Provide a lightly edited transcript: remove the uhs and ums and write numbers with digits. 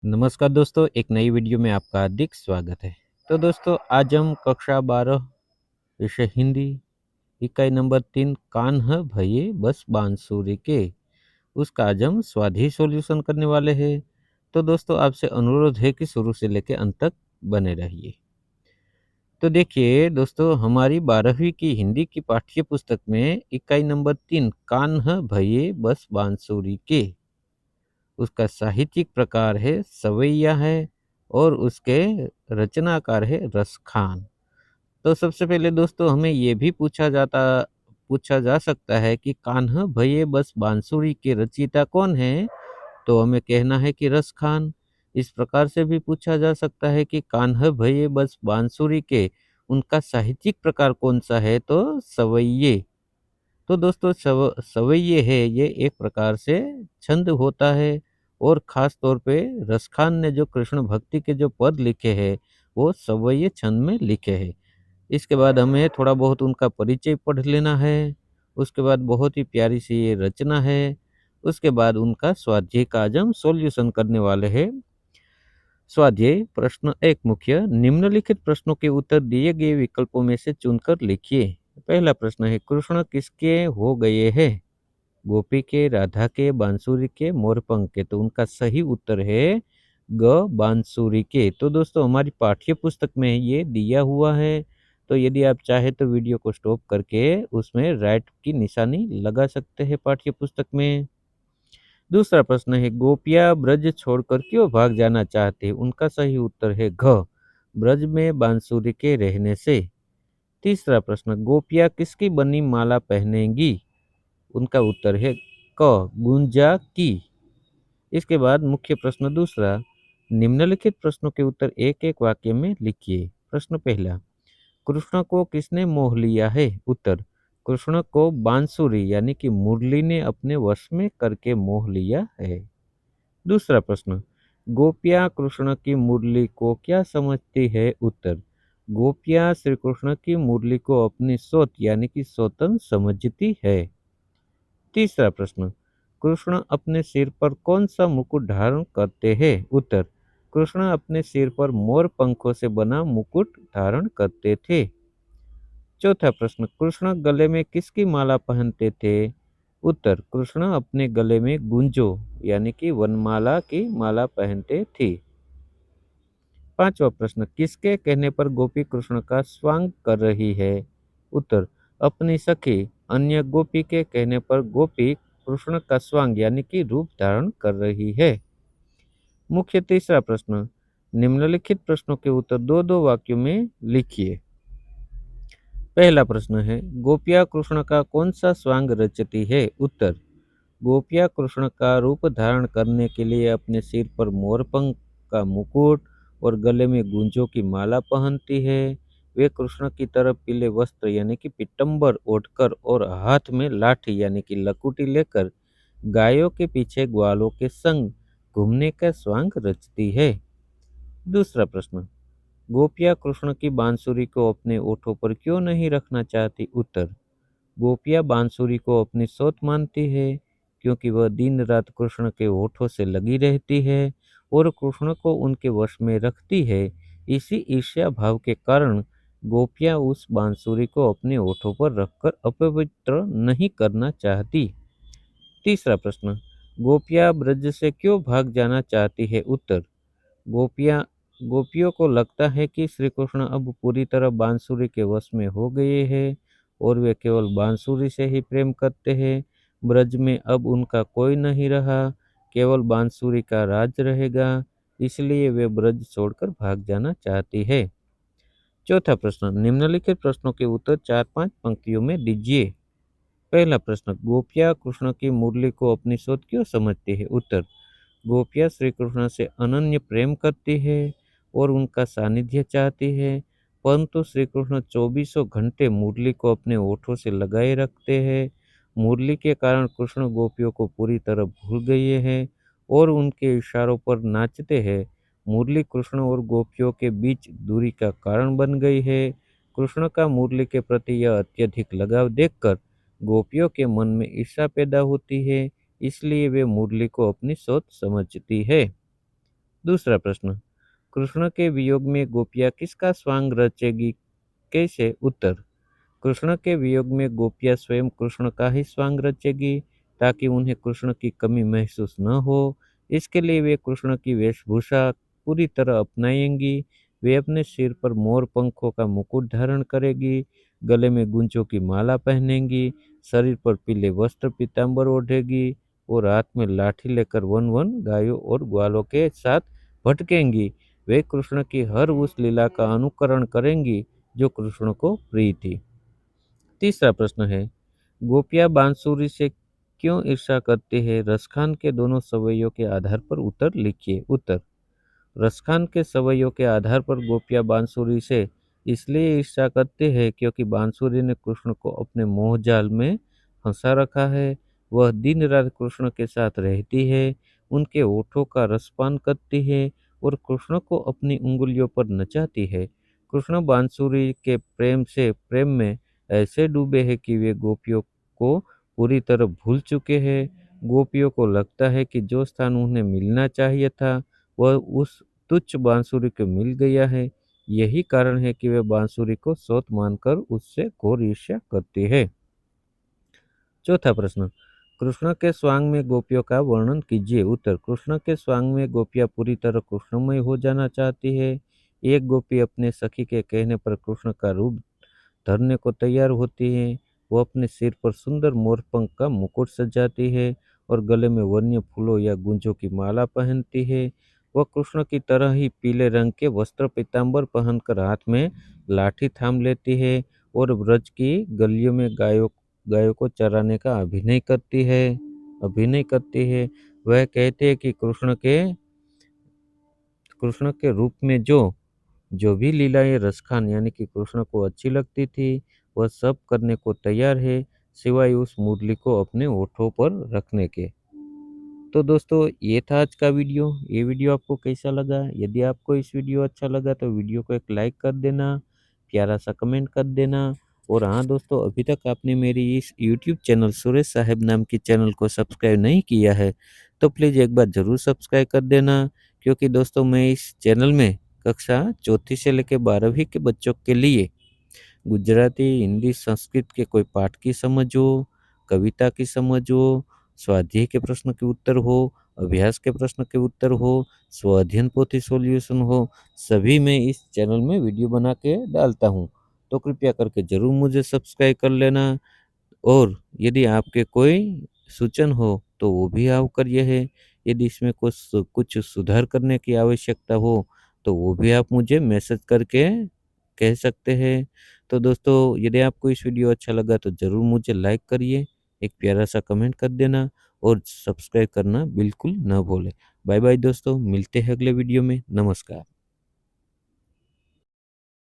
नमस्कार दोस्तों, एक नई वीडियो में आपका हार्दिक स्वागत है। तो दोस्तों, आज हम कक्षा 12 विषय हिंदी इकाई नंबर 3 कान है भैये बस बांसुरी के उसका आज हम स्वाध्याय सॉल्यूशन करने वाले हैं। तो दोस्तों, आपसे अनुरोध है कि शुरू से लेकर अंत तक बने रहिए। तो देखिए दोस्तों, हमारी 12वीं की हिंदी की पाठ्य पुस्तक में इकाई नंबर 3 कान है भैये बस बांसुरी के उसका साहित्यिक प्रकार है सवैया है और उसके रचनाकार है रसखान। तो सबसे पहले दोस्तों, हमें ये भी पूछा जा सकता है कि कान्हा भैये बस बांसुरी के रचयिता कौन है? तो हमें कहना है कि रसखान। इस प्रकार से भी पूछा जा सकता है कि कान्हा भैये बस बांसुरी के उनका साहित्यिक प्रकार कौन सा है? तो सवैये। तो दोस्तों, सवैये है ये एक प्रकार से छंद होता है और ख़ास तौर पे रसखान ने जो कृष्ण भक्ति के जो पद लिखे हैं वो सवैये छंद में लिखे हैं। इसके बाद हमें थोड़ा बहुत उनका परिचय पढ़ लेना है। उसके बाद बहुत ही प्यारी सी ये रचना है। उसके बाद उनका स्वाध्याय का आज हम सॉल्यूशन करने वाले हैं। स्वाध्याय प्रश्न एक मुख्य निम्नलिखित प्रश्नों के उत्तर दिए गए विकल्पों में से चुनकर लिखिए। पहला प्रश्न है कृष्ण किसके हो गए हैं? गोपी के, राधा के, बांसुरी के, मोरपंख के। तो उनका सही उत्तर है ग बांसुरी के। तो दोस्तों, हमारी पाठ्य पुस्तक में ये दिया हुआ है। तो यदि आप चाहे तो वीडियो को स्टॉप करके उसमें राइट की निशानी लगा सकते हैं पाठ्य पुस्तक में। दूसरा प्रश्न है गोपियाँ ब्रज छोड़कर क्यों भाग जाना चाहते हैं? उनका सही उत्तर है घ ब्रज में बांसुरी के रहने से। तीसरा प्रश्न गोपियाँ किसकी बनी माला पहनेंगी? उनका उत्तर है क गुंजा की। इसके बाद मुख्य प्रश्न दूसरा, निम्नलिखित प्रश्नों के उत्तर एक एक वाक्य में लिखिए। प्रश्न पहला, कृष्ण को किसने मोह लिया है? उत्तर, कृष्ण को बांसुरी यानी कि मुरली ने अपने वश में करके मोह लिया है। दूसरा प्रश्न, गोपियाँ कृष्ण की मुरली को क्या समझती है? उत्तर, गोपियाँ श्री कृष्ण की मुरली को अपनी सोत यानी कि सोतन समझती है। तीसरा प्रश्न, कृष्ण अपने सिर पर कौन सा मुकुट धारण करते हैं? उत्तर, कृष्ण अपने सिर पर मोर पंखों से बना मुकुट धारण करते थे। चौथा प्रश्न, कृष्ण गले में किसकी माला पहनते थे? उत्तर, कृष्ण अपने गले में गुंजो यानी कि वनमाला की माला पहनते थे। पांचवा प्रश्न, किसके कहने पर गोपी कृष्ण का स्वांग कर रही है? उत्तर, अपनी सखी अन्य गोपी के कहने पर गोपी कृष्ण का स्वांग यानी कि रूप धारण कर रही है। मुख्य तीसरा प्रश्न, निम्नलिखित प्रश्नों के उत्तर दो दो वाक्यों में लिखिए। पहला प्रश्न है गोपिया कृष्ण का कौन सा स्वांग रचती है? उत्तर, गोपिया कृष्ण का रूप धारण करने के लिए अपने सिर पर मोरपंख का मुकुट और गले में गूंजों की माला पहनती है। वे कृष्ण की तरफ पीले वस्त्र यानी कि पीतम्बर ओढ़कर और हाथ में लाठी यानी कि लकुटी लेकर गायों के पीछे ग्वालों के संग घूमने का स्वांग रचती है। दूसरा प्रश्न, गोपियाँ कृष्ण की बांसुरी को अपने ओठों पर क्यों नहीं रखना चाहती? उत्तर, गोपियाँ बांसुरी को अपनी सोत मानती है क्योंकि वह दिन रात कृष्ण के होठों से लगी रहती है और कृष्ण को उनके वश में रखती है। इसी ईर्ष्या भाव के कारण गोपियाँ उस बांसुरी को अपने होठों पर रखकर अपवित्र नहीं करना चाहती। तीसरा प्रश्न, गोपियाँ ब्रज से क्यों भाग जाना चाहती है? उत्तर, गोपियाँ गोपियों को लगता है कि श्री कृष्ण अब पूरी तरह बांसुरी के वश में हो गए हैं और वे केवल बांसुरी से ही प्रेम करते हैं। ब्रज में अब उनका कोई नहीं रहा, केवल बांसुरी का राज रहेगा, इसलिए वे ब्रज छोड़कर भाग जाना चाहती है। चौथा प्रश्न, निम्नलिखित प्रश्नों के उत्तर 4-5 पंक्तियों में दीजिए। पहला प्रश्न, गोपियाँ कृष्ण की मुरली को अपनी सोत क्यों समझती है? उत्तर, गोपियाँ श्री कृष्ण से अनन्य प्रेम करती है और उनका सानिध्य चाहती है, परंतु श्री कृष्ण चौबीसों घंटे मुरली को अपने होठों से लगाए रखते हैं। मुरली के कारण कृष्ण गोपियों को पूरी तरह भूल गए हैं और उनके इशारों पर नाचते हैं। मुरली कृष्ण और गोपियों के बीच दूरी का कारण बन गई है। कृष्ण का मुरली के प्रति यह अत्यधिक लगाव देखकर गोपियों के मन में ईर्ष्या पैदा होती है, इसलिए वे मुरली को अपनी सोच समझती है। दूसरा प्रश्न, कृष्ण के वियोग में गोपियाँ किसका स्वांग रचेगी? कैसे? उत्तर, कृष्ण के वियोग में गोपियाँ स्वयं कृष्ण का ही स्वांग रचेगी ताकि उन्हें कृष्ण की कमी महसूस न हो। इसके लिए वे कृष्ण की वेशभूषा पूरी तरह अपनाएंगी। वे अपने सिर पर मोर पंखों का मुकुट धारण करेगी, गले में गुंजों की माला पहनेंगी, शरीर पर पीले वस्त्र पीताम्बर ओढ़ेगी और हाथ में लाठी लेकर वन वन गायों और ग्वालों के साथ भटकेंगी। वे कृष्ण की हर उस लीला का अनुकरण करेंगी जो कृष्ण को प्रिय थी। तीसरा प्रश्न है, गोपियाँ बांसुरी से क्यों ईर्ष्या करती है? रसखान के दोनों सवैयों के आधार पर उत्तर लिखिए। उत्तर, रसखान के सवैयों के आधार पर गोपियाँ बांसुरी से इसलिए ईर्ष्या करती है क्योंकि बांसुरी ने कृष्ण को अपने मोह जाल में फंसा रखा है। वह दिन रात कृष्ण के साथ रहती है, उनके होठों का रसपान करती है और कृष्ण को अपनी उंगलियों पर नचाती है। कृष्ण बांसुरी के प्रेम में ऐसे डूबे हैं कि वे गोपियों को पूरी तरह भूल चुके हैं। गोपियों को लगता है कि जो स्थान उन्हें मिलना चाहिए था वह उस तुच्छ बांसुरी को मिल गया है। यही कारण है कि वे बांसुरी को सौत मानकर उससे घोर ईर्ष्या करती है। चौथा प्रश्न, कृष्ण के स्वांग में गोपियों का वर्णन कीजिए। उत्तर, कृष्ण के स्वांग में गोपियां पूरी तरह कृष्णमय हो जाना चाहती है। एक गोपी अपने सखी के कहने पर कृष्ण का रूप धरने को तैयार होती है। वो अपने सिर पर सुंदर मोरपंख का मुकुट सजाती है और गले में वन्य फूलों या गुंजों की माला पहनती है। वह कृष्ण की तरह ही पीले रंग के वस्त्र पीताम्बर पहनकर हाथ में लाठी थाम लेती है और ब्रज की गलियों में गायों गायों को चराने का अभिनय करती है। वह कहते हैं कि कृष्ण के रूप में जो जो भी लीलाएं रसखान यानी कि कृष्ण को अच्छी लगती थी वह सब करने को तैयार है, सिवाय उस मुरली को अपने होठों पर रखने के। तो दोस्तों ये था आज का वीडियो। ये वीडियो आपको कैसा लगा? यदि आपको इस वीडियो अच्छा लगा तो वीडियो को एक लाइक कर देना, प्यारा सा कमेंट कर देना। और हाँ दोस्तों, अभी तक आपने मेरी इस यूट्यूब चैनल सुरेश साहब नाम की चैनल को सब्सक्राइब नहीं किया है तो प्लीज़ एक बार ज़रूर सब्सक्राइब कर देना, क्योंकि दोस्तों मैं इस चैनल में कक्षा चौथी से लेकर 12वीं के बच्चों के लिए गुजराती, हिंदी, संस्कृत के कोई पाठ की समझ हो, कविता की समझ हो, स्वाध्याय के प्रश्न के उत्तर हो, अभ्यास के प्रश्न के उत्तर हो, स्वाध्ययन पोथी सॉल्यूशन हो, सभी मैं इस चैनल में वीडियो बना के डालता हूँ। तो कृपया करके ज़रूर मुझे सब्सक्राइब कर लेना। और यदि आपके कोई सूचन हो तो वो भी आप करिए है। यदि इसमें कुछ सुधार करने की आवश्यकता हो तो वो भी आप मुझे मैसेज करके कह सकते हैं। तो दोस्तों यदि आपको इस वीडियो अच्छा लगा तो ज़रूर मुझे लाइक करिए, एक प्यारा सा कमेंट कर देना और सब्सक्राइब करना बिल्कुल ना भूलें। बाय बाय दोस्तों, मिलते हैं अगले वीडियो में। नमस्कार।